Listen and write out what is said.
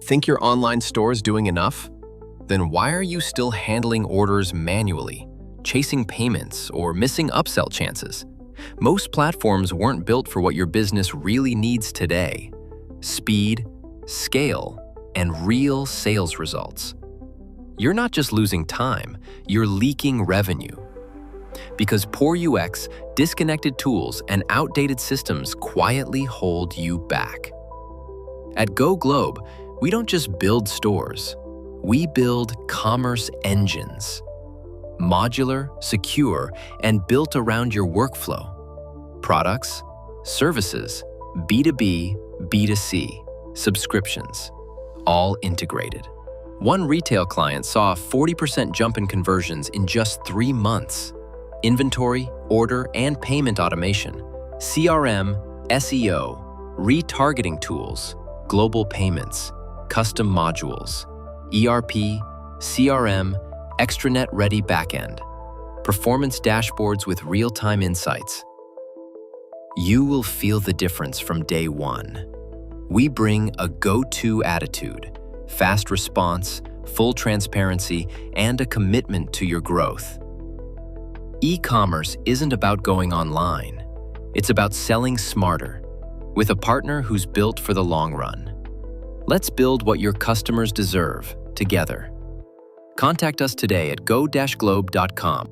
Think your online store is doing enough? Then why are you still handling orders manually, chasing payments, or missing upsell chances? Most platforms weren't built for what your business really needs today: speed, scale, and real sales results. You're not just losing time, you're leaking revenue. Because poor UX, disconnected tools, and outdated systems quietly hold you back. At Go Globe, we don't just build stores, we build commerce engines. Modular, secure, and built around your workflow. Products, services, B2B, B2C, subscriptions, all integrated. One retail client saw a 40% jump in conversions in just 3 months. Inventory, order, and payment automation, CRM, SEO, retargeting tools, global payments, custom modules, ERP, CRM, Extranet-ready backend, performance dashboards with real-time insights. You will feel the difference from day one. We bring a go-to attitude, fast response, full transparency, and a commitment to your growth. E-commerce isn't about going online. It's about selling smarter, with a partner who's built for the long run. Let's build what your customers deserve together. Contact us today at go-globe.com.